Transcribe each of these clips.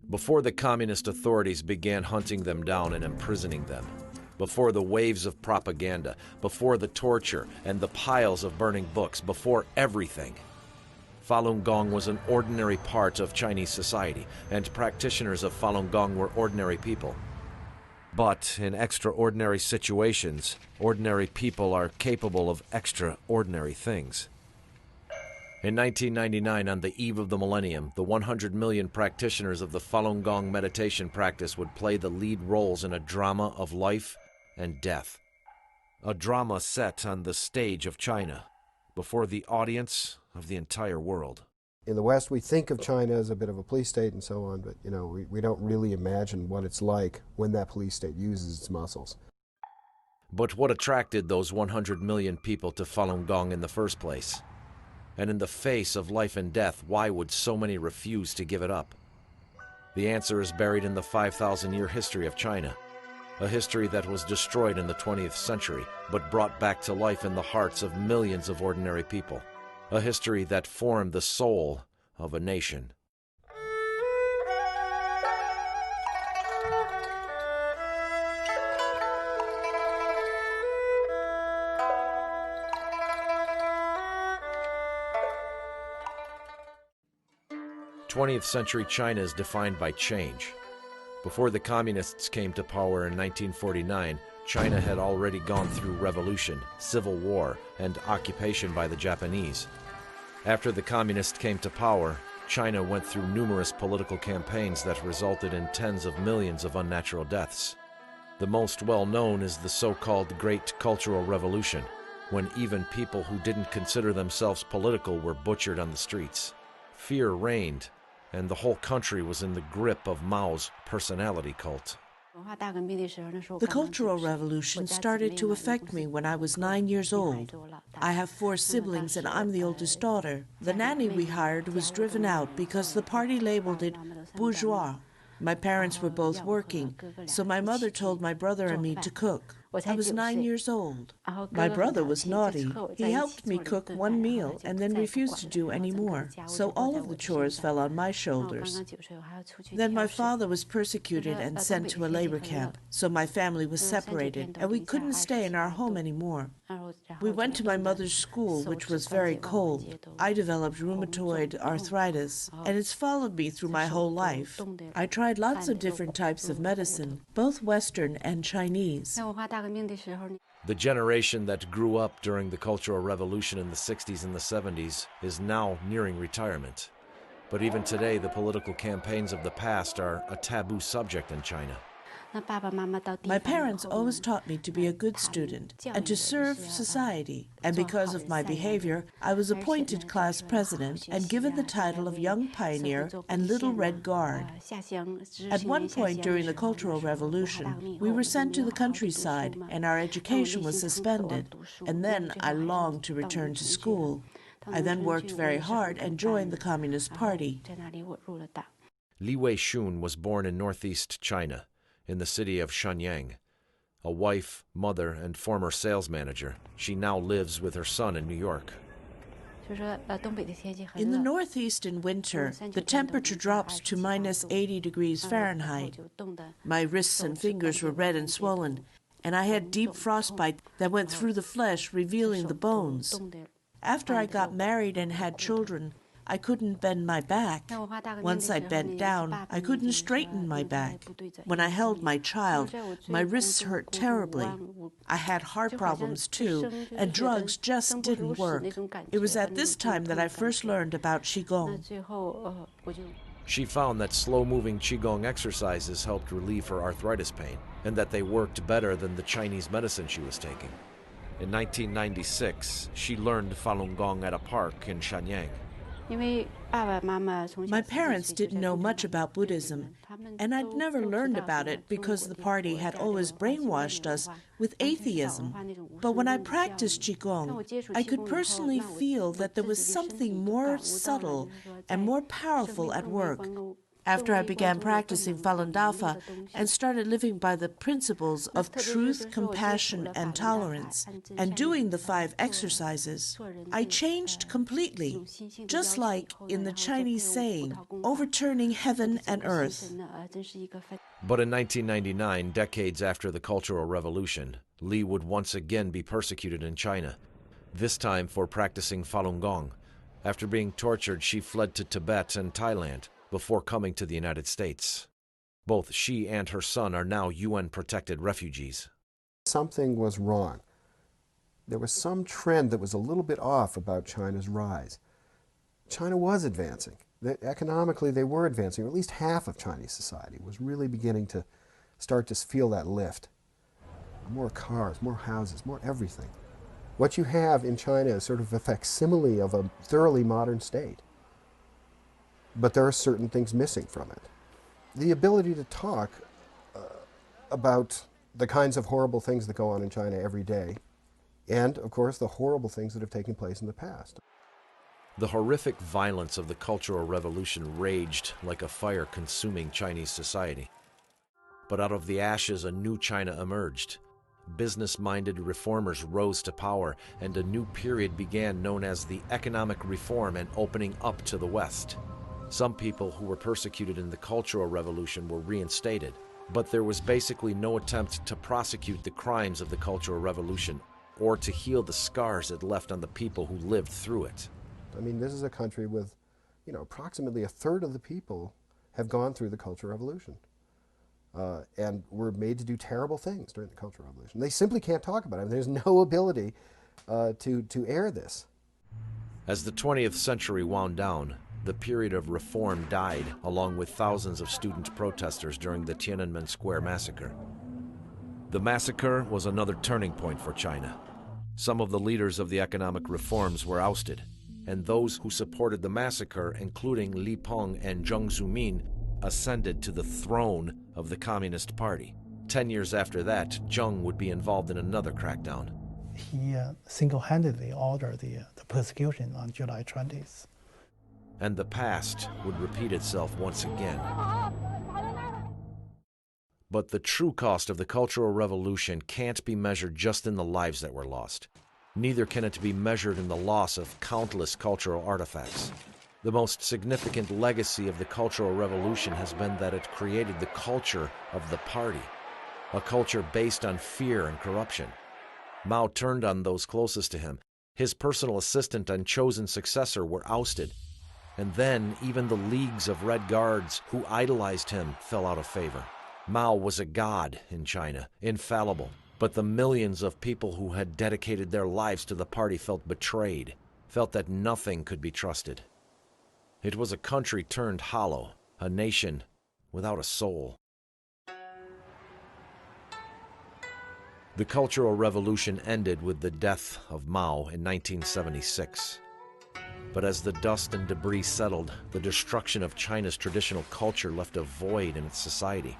Before the communist authorities began hunting them down and imprisoning them, before the waves of propaganda, before the torture and the piles of burning books, before everything, Falun Gong was an ordinary part of Chinese society, and practitioners of Falun Gong were ordinary people. But in extraordinary situations, ordinary people are capable of extraordinary things. In 1999, on the eve of the millennium, the 100 million practitioners of the Falun Gong meditation practice would play the lead roles in a drama of life and death. A drama set on the stage of China, before the audience of the entire world. In the West, we think of China as a bit of a police state and so on, but we don't really imagine what it's like when that police state uses its muscles. But what attracted those 100 million people to Falun Gong in the first place? And in the face of life and death, why would so many refuse to give it up? The answer is buried in the 5,000-year history of China, a history that was destroyed in the 20th century, but brought back to life in the hearts of millions of ordinary people, a history that formed the soul of a nation. '20th century China is defined by change. Before the communists came to power in 1949, China had already gone through revolution, civil war, and occupation by the Japanese. After the communists came to power, China went through numerous political campaigns that resulted in tens of millions of unnatural deaths. The most well-known is the so-called Great Cultural Revolution, when even people who didn't consider themselves political were butchered on the streets. Fear reigned, and the whole country was in the grip of Mao's personality cult. The Cultural Revolution started to affect me when I was 9 years old. I have 4 siblings and I'm the oldest daughter. The nanny we hired was driven out because the party labeled it bourgeois. My parents were both working, so my mother told my brother and me to cook. I was 9 years old. My brother was naughty. He helped me cook one meal and then refused to do any more, so all of the chores fell on my shoulders. Then my father was persecuted and sent to a labor camp, so my family was separated and we couldn't stay in our home anymore. We went to my mother's school, which was very cold. I developed rheumatoid arthritis, and it's followed me through my whole life. I tried lots of different types of medicine, both Western and Chinese. The generation that grew up during the Cultural Revolution in the 60s and the 70s is now nearing retirement. But even today, the political campaigns of the past are a taboo subject in China. My parents always taught me to be a good student and to serve society, and because of my behavior, I was appointed class president and given the title of Young Pioneer and Little Red Guard. At one point during the Cultural Revolution, we were sent to the countryside and our education was suspended, and then I longed to return to school. I then worked very hard and joined the Communist Party. Li Wei-shun was born in northeast China, in the city of Shenyang. A wife, mother, and former sales manager, she now lives with her son in New York. In the Northeast in winter, the temperature drops to minus 80 degrees Fahrenheit. My wrists and fingers were red and swollen, and I had deep frostbite that went through the flesh, revealing the bones. After I got married and had children, I couldn't bend my back. Once I bent down, I couldn't straighten my back. When I held my child, my wrists hurt terribly. I had heart problems too, and drugs just didn't work. It was at this time that I first learned about Qigong. She found that slow-moving Qigong exercises helped relieve her arthritis pain, and that they worked better than the Chinese medicine she was taking. In 1996, she learned Falun Gong at a park in Shenyang. My parents didn't know much about Buddhism, and I'd never learned about it because the party had always brainwashed us with atheism. But when I practiced Qigong, I could personally feel that there was something more subtle and more powerful at work. After I began practicing Falun Dafa and started living by the principles of truth, compassion, and tolerance, and doing the 5 exercises, I changed completely, just like in the Chinese saying, overturning heaven and earth. But in 1999, decades after the Cultural Revolution, Li would once again be persecuted in China, this time for practicing Falun Gong. After being tortured, she fled to Tibet and Thailand before coming to the United States. Both she and her son are now UN-protected refugees. Something was wrong. There was some trend that was a little bit off about China's rise. China was advancing. Economically, they were advancing, or at least half of Chinese society was really beginning to start to feel that lift. More cars, more houses, more everything. What you have in China is sort of a facsimile of a thoroughly modern state. But there are certain things missing from it. The ability to talk about the kinds of horrible things that go on in China every day, and, of course, the horrible things that have taken place in the past. The horrific violence of the Cultural Revolution raged like a fire consuming Chinese society. But out of the ashes, a new China emerged. Business-minded reformers rose to power, and a new period began known as the economic reform and opening up to the West. Some people who were persecuted in the Cultural Revolution were reinstated, but there was basically no attempt to prosecute the crimes of the Cultural Revolution or to heal the scars it left on the people who lived through it. I mean, this is a country with, approximately a third of the people have gone through the Cultural Revolution and were made to do terrible things during the Cultural Revolution. They simply can't talk about it. I mean, there's no ability to air this. As the 20th century wound down, the period of reform died, along with thousands of student protesters during the Tiananmen Square massacre. The massacre was another turning point for China. Some of the leaders of the economic reforms were ousted, and those who supported the massacre, including Li Peng and Jiang Zemin, ascended to the throne of the Communist Party. 10 years after that, Jiang would be involved in another crackdown. He single-handedly ordered the persecution on July 20th. And the past would repeat itself once again. But the true cost of the Cultural Revolution can't be measured just in the lives that were lost. Neither can it be measured in the loss of countless cultural artifacts. The most significant legacy of the Cultural Revolution has been that it created the culture of the party, a culture based on fear and corruption. Mao turned on those closest to him. His personal assistant and chosen successor were ousted. And then even the leagues of Red Guards who idolized him fell out of favor. Mao was a god in China, infallible, but the millions of people who had dedicated their lives to the party felt betrayed, felt that nothing could be trusted. It was a country turned hollow, a nation without a soul. The Cultural Revolution ended with the death of Mao in 1976. But as the dust and debris settled, the destruction of China's traditional culture left a void in its society.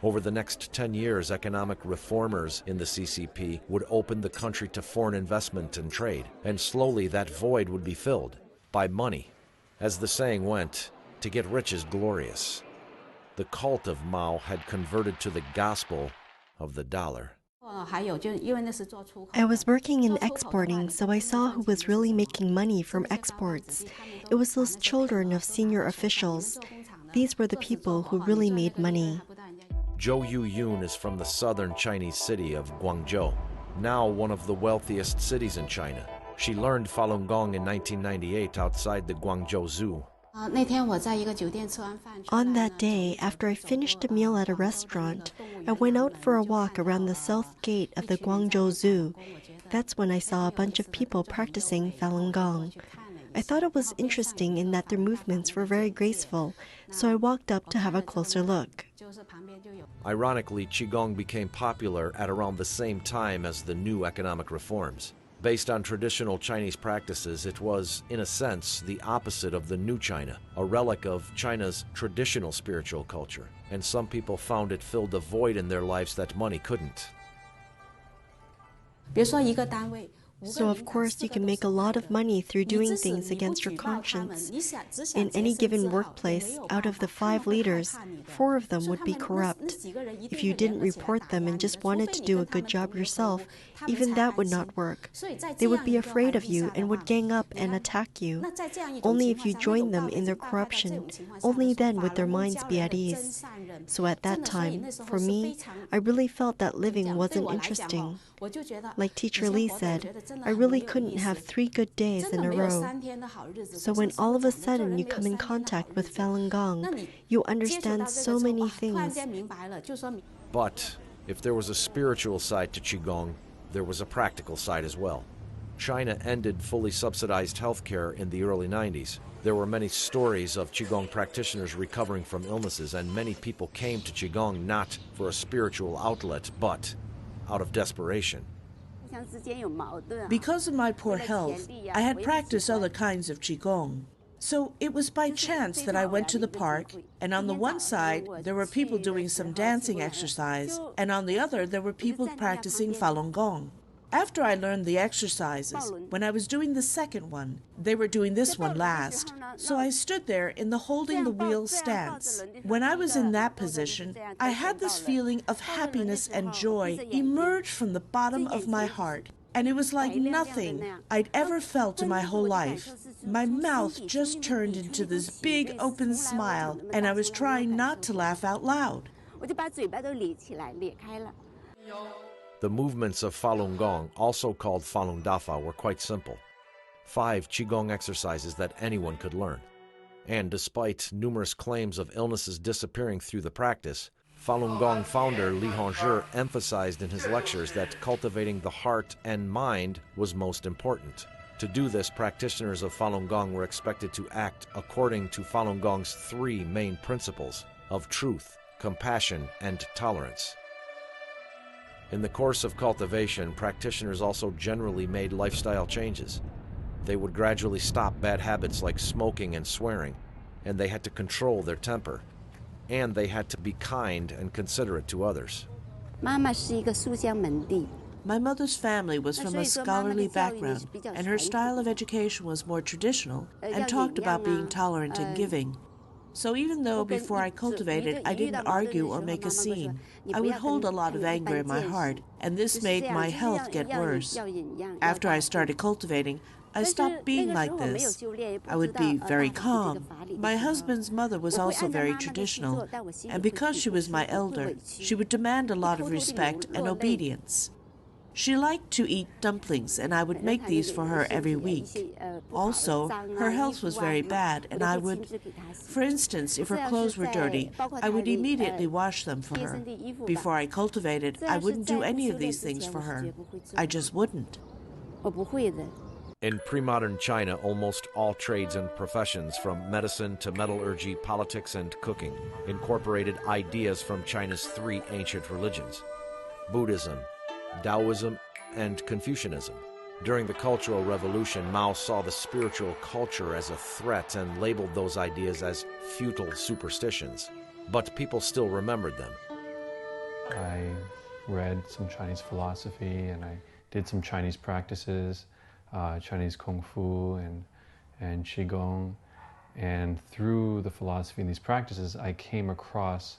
Over the next 10 years, economic reformers in the CCP would open the country to foreign investment and trade, and slowly that void would be filled by money. As the saying went, to get rich is glorious. The cult of Mao had converted to the gospel of the dollar. I was working in exporting, so I saw who was really making money from exports. It was those children of senior officials. These were the people who really made money. Zhou Yuyun is from the southern Chinese city of Guangzhou, now one of the wealthiest cities in China. She learned Falun Gong in 1998 outside the Guangzhou Zoo. On that day, after I finished a meal at a restaurant, I went out for a walk around the south gate of the Guangzhou Zoo. That's when I saw a bunch of people practicing Falun Gong. I thought it was interesting in that their movements were very graceful, so I walked up to have a closer look. Ironically, Qigong became popular at around the same time as the new economic reforms. Based on traditional Chinese practices, it was, in a sense, the opposite of the new China, a relic of China's traditional spiritual culture, and some people found it filled a void in their lives that money couldn't. So, of course, you can make a lot of money through doing things against your conscience. In any given workplace, out of the 5 leaders, 4 of them would be corrupt. If you didn't report them and just wanted to do a good job yourself, even that would not work. They would be afraid of you and would gang up and attack you. Only if you joined them in their corruption, only then would their minds be at ease. So at that time, for me, I really felt that living wasn't interesting. Like Teacher Lee said, I really couldn't have 3 good days in a row. So when all of a sudden you come in contact with Falun Gong, you understand so many things. But if there was a spiritual side to Qigong, there was a practical side as well. China ended fully subsidized healthcare in the early 90s. There were many stories of Qigong practitioners recovering from illnesses, and many people came to Qigong not for a spiritual outlet, but out of desperation. Because of my poor health, I had practiced other kinds of Qigong. So it was by chance that I went to the park, and on the one side, there were people doing some dancing exercise, and on the other, there were people practicing Falun Gong. After I learned the exercises, when I was doing the second one, they were doing this one last. So I stood there in the holding the wheel stance. When I was in that position, I had this feeling of happiness and joy emerge from the bottom of my heart. And it was like nothing I'd ever felt in my whole life. My mouth just turned into this big open smile, and I was trying not to laugh out loud. The movements of Falun Gong, also called Falun Dafa, were quite simple. 5 Qigong exercises that anyone could learn. And despite numerous claims of illnesses disappearing through the practice, Falun Gong founder Li Hongzhi emphasized in his lectures that cultivating the heart and mind was most important. To do this, practitioners of Falun Gong were expected to act according to Falun Gong's 3 main principles of truth, compassion, and tolerance. In the course of cultivation, practitioners also generally made lifestyle changes. They would gradually stop bad habits like smoking and swearing, and they had to control their temper. And they had to be kind and considerate to others. My mother's family was from a scholarly background, and her style of education was more traditional and talked about being tolerant and giving. So even though before I cultivated I didn't argue or make a scene, I would hold a lot of anger in my heart, and this made my health get worse. After I started cultivating, I stopped being like this. I would be very calm. My husband's mother was also very traditional, and because she was my elder, she would demand a lot of respect and obedience. She liked to eat dumplings, and I would make these for her every week. Also, her health was very bad, and I would, for instance, if her clothes were dirty, I would immediately wash them for her. Before I cultivated, I wouldn't do any of these things for her. I just wouldn't. In pre-modern China, almost all trades and professions, from medicine to metallurgy, politics, and cooking, incorporated ideas from China's 3 ancient religions: Buddhism, Taoism, and Confucianism. During the Cultural Revolution, Mao saw the spiritual culture as a threat and labeled those ideas as futile superstitions. But people still remembered them. I read some Chinese philosophy, and I did some Chinese practices, Chinese Kung Fu and Qigong. And through the philosophy and these practices, I came across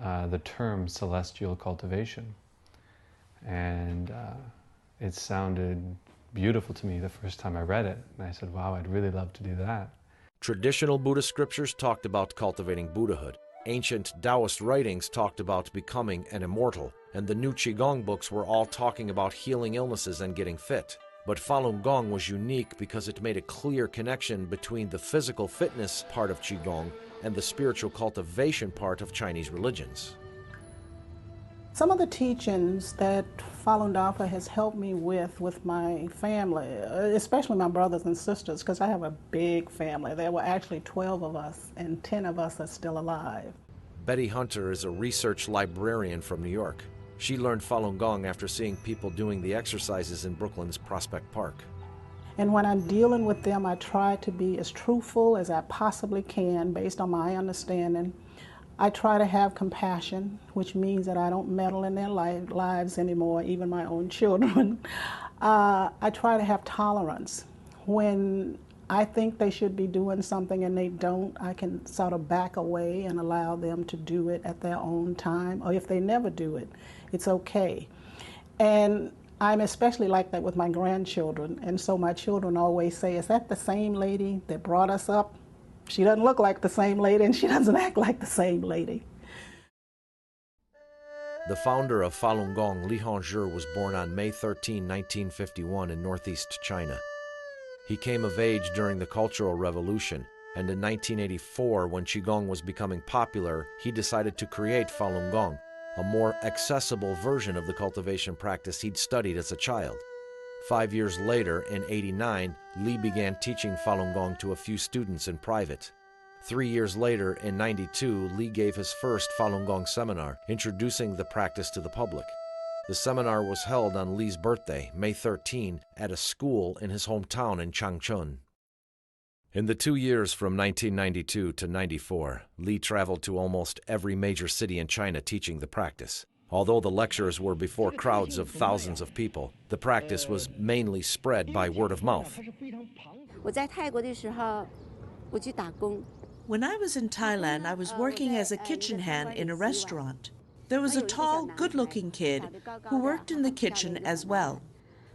the term celestial cultivation. And it sounded beautiful to me the first time I read it. And I said, wow, I'd really love to do that. Traditional Buddhist scriptures talked about cultivating Buddhahood. Ancient Taoist writings talked about becoming an immortal. And the new Qigong books were all talking about healing illnesses and getting fit. But Falun Gong was unique because it made a clear connection between the physical fitness part of Qigong and the spiritual cultivation part of Chinese religions. Some of the teachings that Falun Dafa has helped me with my family, especially my brothers and sisters, because I have a big family. There were actually 12 of us, and 10 of us are still alive. Betty Hunter is a research librarian from New York. She learned Falun Gong after seeing people doing the exercises in Brooklyn's Prospect Park. And when I'm dealing with them, I try to be as truthful as I possibly can based on my understanding. I try to have compassion, which means that I don't meddle in their lives anymore, even my own children. I try to have tolerance. When I think they should be doing something and they don't, I can sort of back away and allow them to do it at their own time. Or if they never do it, it's okay. And I'm especially like that with my grandchildren. And so my children always say, is that the same lady that brought us up? She doesn't look like the same lady and she doesn't act like the same lady. The founder of Falun Gong, Li Hongzhi, was born on May 13, 1951 in northeast China. He came of age during the Cultural Revolution, and in 1984, when Qigong was becoming popular, he decided to create Falun Gong, a more accessible version of the cultivation practice he'd studied as a child. 5 years later, in '89, Li began teaching Falun Gong to a few students in private. 3 years later, in '92, Li gave his first Falun Gong seminar, introducing the practice to the public. The seminar was held on Li's birthday, May 13, at a school in his hometown in Changchun. In the 2 years from 1992 to '94, Li traveled to almost every major city in China teaching the practice. Although the lectures were before crowds of thousands of people, the practice was mainly spread by word of mouth. When I was in Thailand, I was working as a kitchen hand in a restaurant. There was a tall, good-looking kid who worked in the kitchen as well.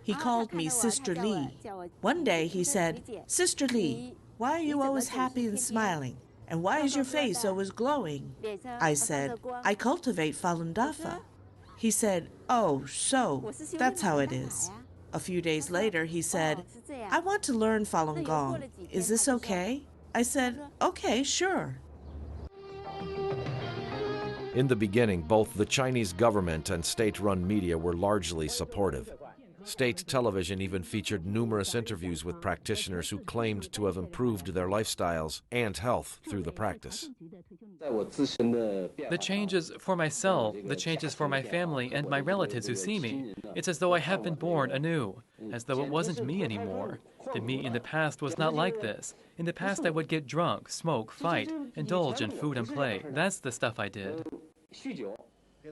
He called me Sister Li. One day he said, "Sister Li, why are you always happy and smiling? And why is your face always glowing?" I said, "I cultivate Falun Dafa." He said, "Oh, so that's how it is." A few days later he said, "I want to learn Falun Gong. Is this okay?" I said, "Okay, sure." In the beginning, both the Chinese government and state-run media were largely supportive. State television even featured numerous interviews with practitioners who claimed to have improved their lifestyles and health through the practice. The changes for myself, the changes for my family and my relatives who see me. It's as though I have been born anew, as though it wasn't me anymore. The me in the past was not like this. In the past I would get drunk, smoke, fight, indulge in food and play. That's the stuff I did.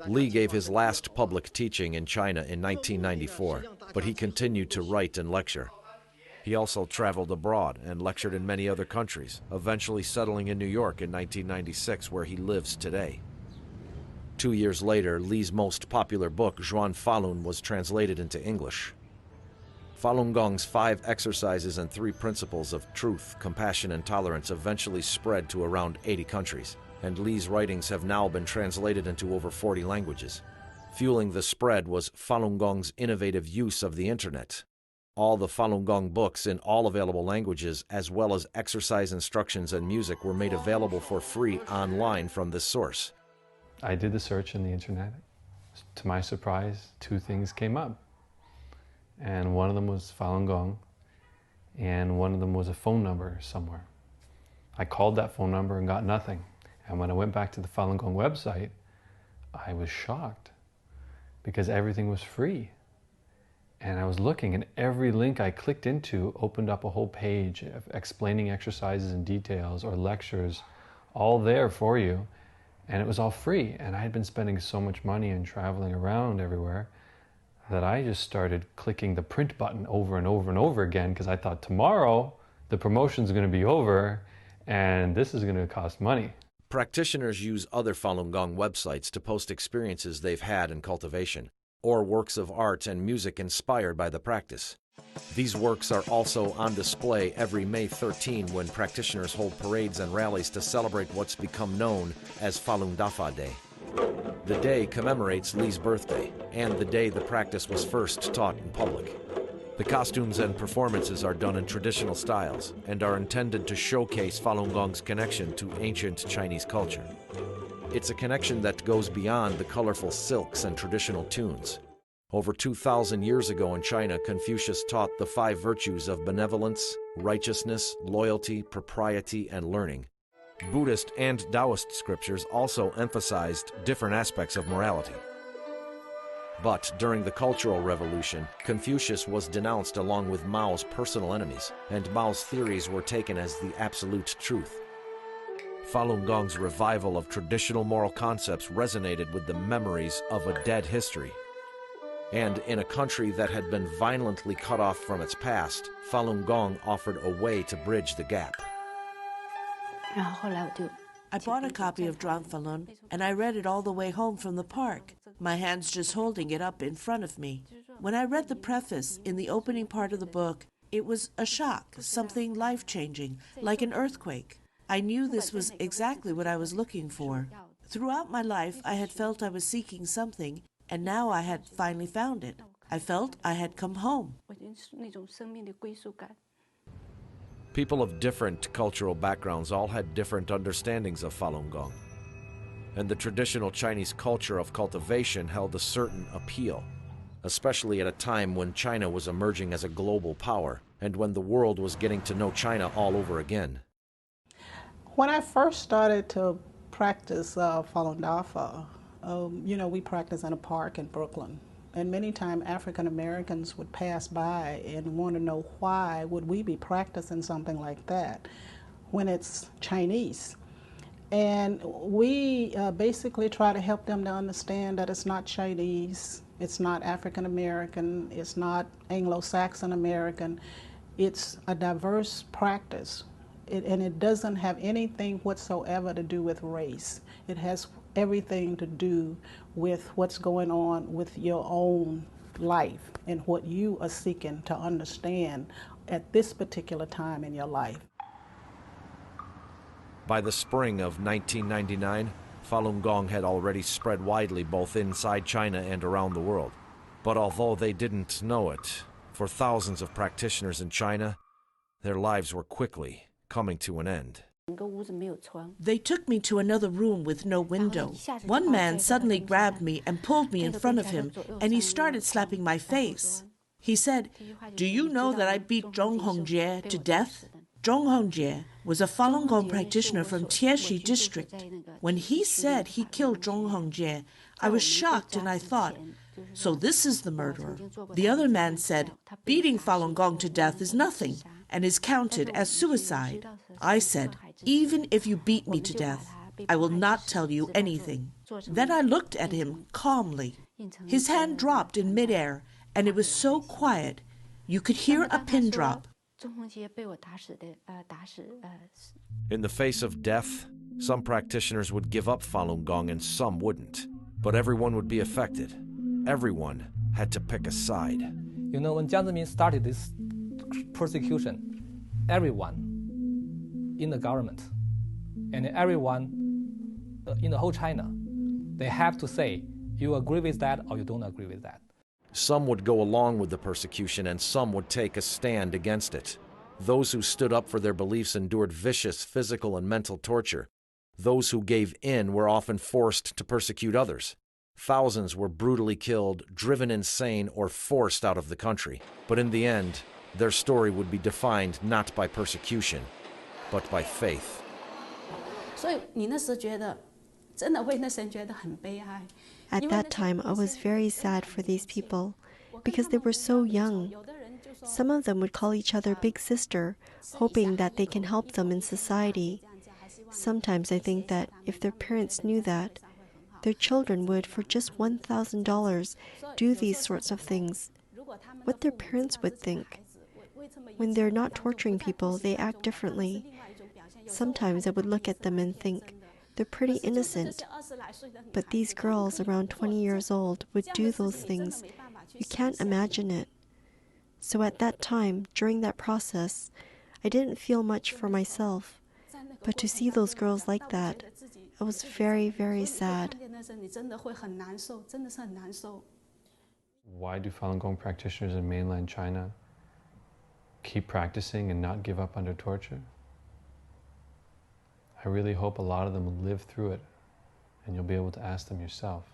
Li gave his last public teaching in China in 1994, but he continued to write and lecture. He also traveled abroad and lectured in many other countries, eventually settling in New York in 1996, where he lives today. 2 years later, Li's most popular book, Zhuan Falun, was translated into English. Falun Gong's 5 exercises and 3 principles of truth, compassion, and tolerance eventually spread to around 80 countries, and Li's writings have now been translated into over 40 languages. Fueling the spread was Falun Gong's innovative use of the internet. All the Falun Gong books in all available languages, as well as exercise instructions and music, were made available for free online from this source. I did the search on the internet. To my surprise, 2 things came up. And one of them was Falun Gong, and one of them was a phone number somewhere. I called that phone number and got nothing. And when I went back to the Falun Gong website, I was shocked because everything was free. And I was looking, and every link I clicked into opened up a whole page of explaining exercises and details or lectures, all there for you. And it was all free. And I had been spending so much money and traveling around everywhere that I just started clicking the print button over and over and over again, because I thought tomorrow the promotion's going to be over and this is going to cost money. Practitioners use other Falun Gong websites to post experiences they've had in cultivation, or works of art and music inspired by the practice. These works are also on display every May 13 when practitioners hold parades and rallies to celebrate what's become known as Falun Dafa Day. The day commemorates Li's birthday and the day the practice was first taught in public. The costumes and performances are done in traditional styles and are intended to showcase Falun Gong's connection to ancient Chinese culture. It's a connection that goes beyond the colorful silks and traditional tunes. Over 2,000 years ago in China, Confucius taught the 5 virtues of benevolence, righteousness, loyalty, propriety, and learning. Buddhist and Taoist scriptures also emphasized different aspects of morality. But during the Cultural Revolution, Confucius was denounced along with Mao's personal enemies, and Mao's theories were taken as the absolute truth. Falun Gong's revival of traditional moral concepts resonated with the memories of a dead history. And in a country that had been violently cut off from its past, Falun Gong offered a way to bridge the gap. I bought a copy of Zhuang Falun, and I read it all the way home from the park, my hands just holding it up in front of me. When I read the preface in the opening part of the book, it was a shock, something life-changing, like an earthquake. I knew this was exactly what I was looking for. Throughout my life, I had felt I was seeking something, and now I had finally found it. I felt I had come home. People of different cultural backgrounds all had different understandings of Falun Gong. And the traditional Chinese culture of cultivation held a certain appeal, especially at a time when China was emerging as a global power and when the world was getting to know China all over again. When I first started to practice Falun Dafa, we practiced in a park in Brooklyn. And many times African Americans would pass by and want to know why would we be practicing something like that when it's Chinese. And we basically try to help them to understand that it's not Chinese, it's not African American, it's not Anglo-Saxon American, it's a diverse practice. And it doesn't have anything whatsoever to do with race. It has everything to do with what's going on with your own life and what you are seeking to understand at this particular time in your life. By the spring of 1999, Falun Gong had already spread widely both inside China and around the world. But although they didn't know it, for thousands of practitioners in China, their lives were quickly coming to an end. They took me to another room with no window. One man suddenly grabbed me and pulled me in front of him, and he started slapping my face. He said, "Do you know that I beat Zhong Hongjie to death?" Zhong Hongjie was a Falun Gong practitioner from Tieshi district. When he said he killed Zhong Hongjie, I was shocked and I thought, so this is the murderer. The other man said, beating Falun Gong to death is nothing and is counted as suicide. I said, even if you beat me to death, I will not tell you anything. Then I looked at him calmly. His hand dropped in midair, and it was so quiet, you could hear a pin drop. In the face of death, some practitioners would give up Falun Gong and some wouldn't. But everyone would be affected. Everyone had to pick a side. You know, when Jiang Zemin started this persecution, everyone in the government and everyone in the whole China, they have to say, you agree with that or you don't agree with that. Some would go along with the persecution and some would take a stand against it. Those who stood up for their beliefs endured vicious physical and mental torture. Those who gave in were often forced to persecute others. Thousands were brutally killed, driven insane, or forced out of the country. But in the end, their story would be defined not by persecution, but by faith. At that time, I was very sad for these people because they were so young. Some of them would call each other big sister, hoping that they can help them in society. Sometimes I think that if their parents knew that, their children would, for just $1,000, do these sorts of things. What their parents would think. When they're not torturing people, they act differently. Sometimes I would look at them and think, they're pretty innocent. But these girls around 20 years old would do those things. You can't imagine it. So at that time, during that process, I didn't feel much for myself. But to see those girls like that, I was very, very sad. Why do Falun Gong practitioners in mainland China keep practicing and not give up under torture? I really hope a lot of them will live through it, and you'll be able to ask them yourself.